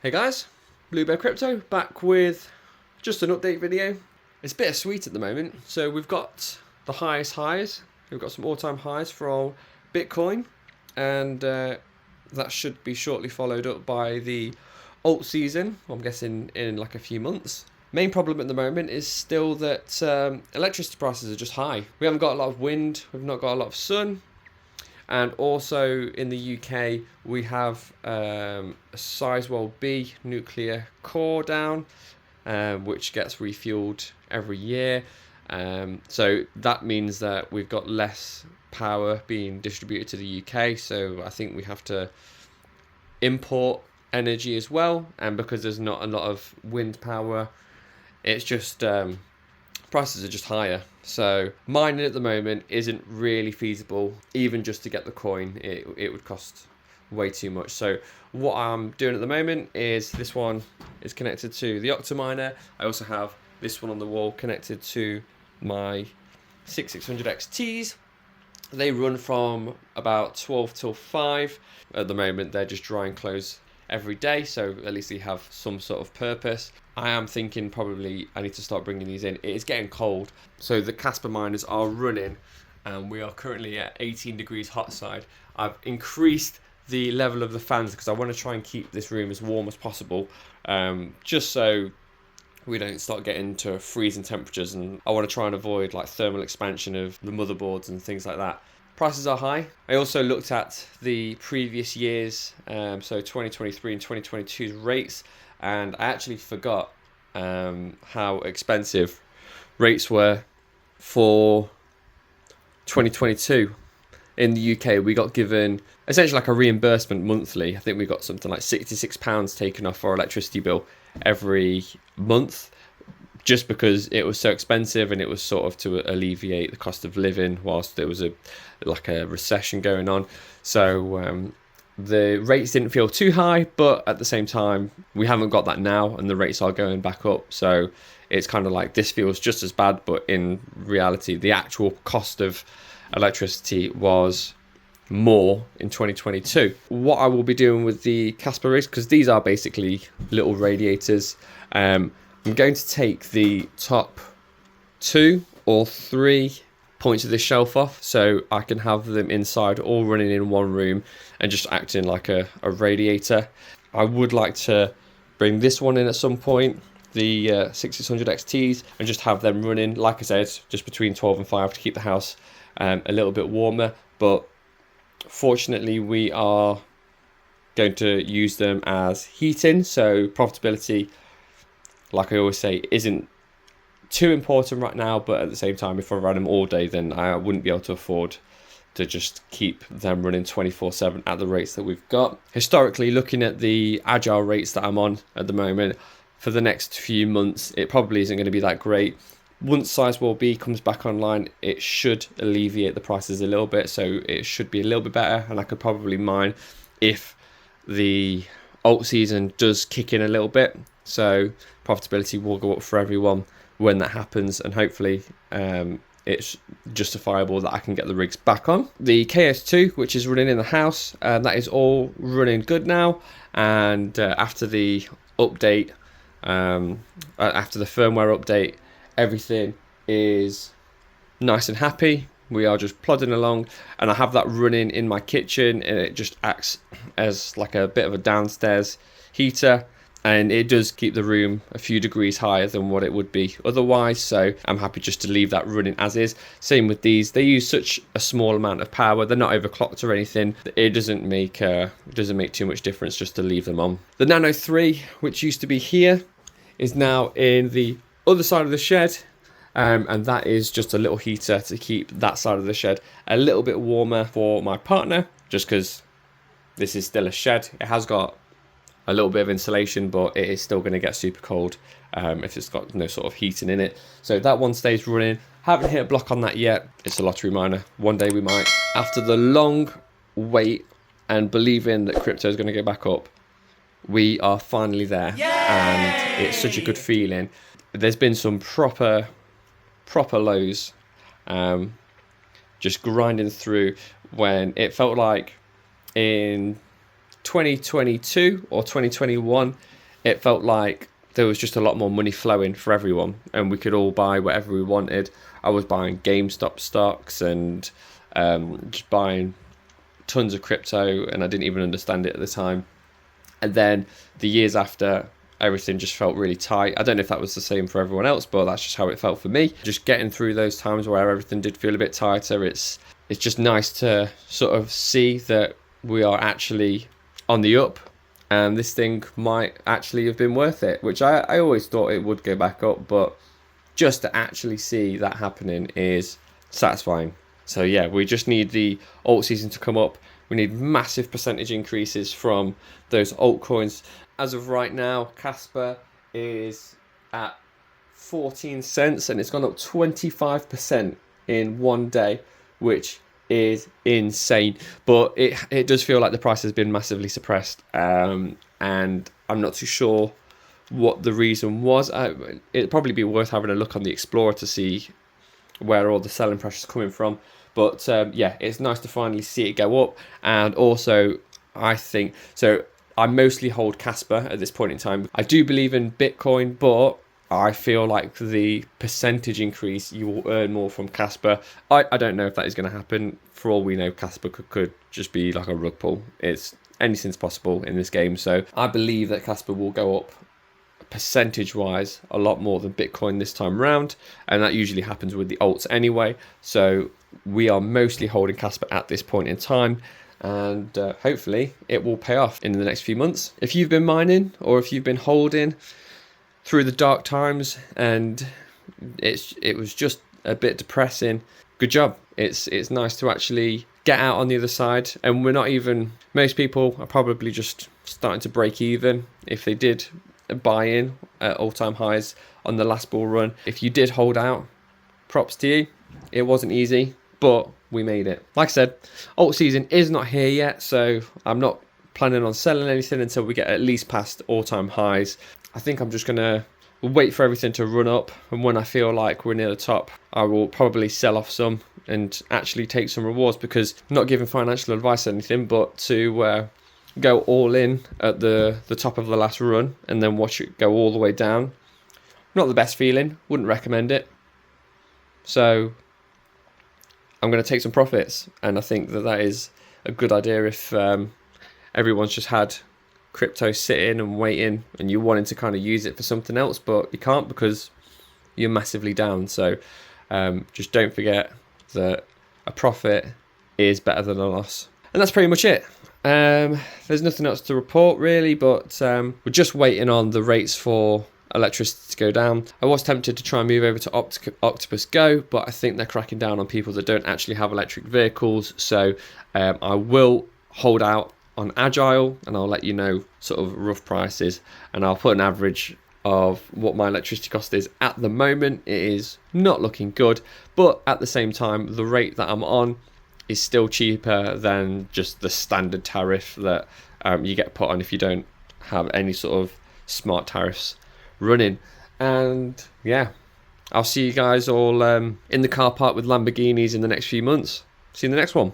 Hey guys, Blue Bear Crypto back with just an update video. It's bittersweet at the moment. So we've got the highest highs. We've got some all-time highs for Bitcoin, and that should be shortly followed up by the alt season. I'm guessing in like a few months. Main problem at the moment is still that electricity prices are just high. We haven't got a lot of wind. We've not got a lot of sun. And also in the UK, we have a Sizewell B nuclear core down, which gets refueled every year. So that means that we've got less power being distributed to the UK. So I think we have to import energy as well. And because there's not a lot of wind power, it's just prices are just higher. So mining at the moment isn't really feasible. Even just to get the coin, it would cost way too much. So what I'm doing at the moment is this one is connected to the Octominer. I also have this one on the wall connected to my 6600 XTs. They run from about 12 till 5. At the moment, they're just dry and close every day, so at least they have some sort of purpose. I am thinking probably I need to start bringing these in. It is getting cold, so the Casper miners are running, and we are currently at 18 degrees hot side. I've increased the level of the fans because I want to try and keep this room as warm as possible, just so we don't start getting to freezing temperatures, and I want to try and avoid like thermal expansion of the motherboards and things like that. Prices are high. I also looked at the previous years, so 2023 and 2022's rates, and I actually forgot how expensive rates were for 2022. In the UK, we got given essentially like a reimbursement monthly. I think we got something like £66 taken off our electricity bill every month, just because it was so expensive, and it was sort of to alleviate the cost of living whilst there was a recession going on. So the rates didn't feel too high, but at the same time, we haven't got that now, and the rates are going back up. So it's kind of like this feels just as bad, but in reality, the actual cost of electricity was more in 2022. What I will be doing with the Casper rigs, because these are basically little radiators, I'm going to take the top 2 or 3 points of this shelf off, so I can have them inside all running in one room and just acting like a radiator. I would like to bring this one in at some point, the 6600 XTs, and just have them running, like I said, just between 12 and 5 to keep the house a little bit warmer. But fortunately, we are going to use them as heating, so profitability, like I always say, isn't too important right now, but at the same time, if I ran them all day, then I wouldn't be able to afford to just keep them running 24/7 at the rates that we've got. Historically, looking at the agile rates that I'm on at the moment, for the next few months, it probably isn't going to be that great. Once Sizewell B comes back online, it should alleviate the prices a little bit, so it should be a little bit better, and I could probably mine if the alt season does kick in a little bit. So profitability will go up for everyone when that happens, and hopefully it's justifiable that I can get the rigs back on. The KS2, which is running in the house, that is all running good now, and after the update, after the firmware update, everything is nice and happy. We are just plodding along, and I have that running in my kitchen, and it just acts as like a bit of a downstairs heater, and it does keep the room a few degrees higher than what it would be otherwise. So I'm happy just to leave that running as is. Same with these, they use such a small amount of power, they're not overclocked or anything. It doesn't make too much difference just to leave them on. The Nano 3, which used to be here, is now in the other side of the shed, and that is just a little heater to keep that side of the shed a little bit warmer for my partner, just because this is still a shed. It has got a little bit of insulation, but it is still going to get super cold if it's got no sort of heating in it. So that one stays running. Haven't hit a block on that yet. It's a lottery miner. One day we might. After the long wait and believing that crypto is going to go back up, we are finally there. Yay! And it's such a good feeling. There's been some proper lows, just grinding through, when it felt like in 2022 or 2021 it felt like there was just a lot more money flowing for everyone, and we could all buy whatever we wanted. I was buying GameStop stocks and just buying tons of crypto, and I didn't even understand it at the time. And then the years after, everything just felt really tight. I don't know if that was the same for everyone else, but that's just how it felt for me. Just getting through those times where everything did feel a bit tighter, it's just nice to sort of see that we are actually on the up, and this thing might actually have been worth it, which I always thought it would go back up, but just to actually see that happening is satisfying. So yeah, we just need the alt season to come up. We need massive percentage increases from those altcoins. As of right now, Casper is at 14 cents and it's gone up 25% in one day, which is insane. But it does feel like the price has been massively suppressed, and I'm not too sure what the reason was. It'd probably be worth having a look on the Explorer to see where all the selling pressure is coming from. But yeah, it's nice to finally see it go up. And also, I think so. I mostly hold Casper at this point in time. I do believe in Bitcoin, but I feel like the percentage increase, you will earn more from Casper. I don't know if that is going to happen. For all we know, Casper could just be like a rug pull. It's anything's possible in this game. So I believe that Casper will go up percentage wise a lot more than Bitcoin this time round, and that usually happens with the alts anyway. So we are mostly holding Casper at this point in time, and hopefully it will pay off in the next few months. If you've been mining or if you've been holding through the dark times and it was just a bit depressing, good job. It's nice to actually get out on the other side, and we're not even, most people are probably just starting to break even if they did buy in at all-time highs on the last bull run. If you did hold out, props to you. It wasn't easy, but we made it. Like I said, alt season is not here yet, so I'm not planning on selling anything until we get at least past all-time highs. I think I'm just gonna wait for everything to run up, and when I feel like we're near the top, I will probably sell off some and actually take some rewards, because I'm not giving financial advice or anything, but to go all in at the top of the last run and then watch it go all the way down, not the best feeling. Wouldn't recommend it. So I'm going to take some profits, and I think that is a good idea if everyone's just had crypto sitting and waiting and you wanted to kind of use it for something else, but you can't because you're massively down. So just don't forget that a profit is better than a loss. And that's pretty much it. There's nothing else to report really, but we're just waiting on the rates for electricity to go down. I was tempted to try and move over to Octopus Go, but I think they're cracking down on people that don't actually have electric vehicles. So I will hold out on Agile, and I'll let you know sort of rough prices, and I'll put an average of what my electricity cost is at the moment. It is not looking good, but at the same time, the rate that I'm on is still cheaper than just the standard tariff that you get put on if you don't have any sort of smart tariffs running. And yeah, I'll see you guys all in the car park with Lamborghinis in the next few months. See you in the next one.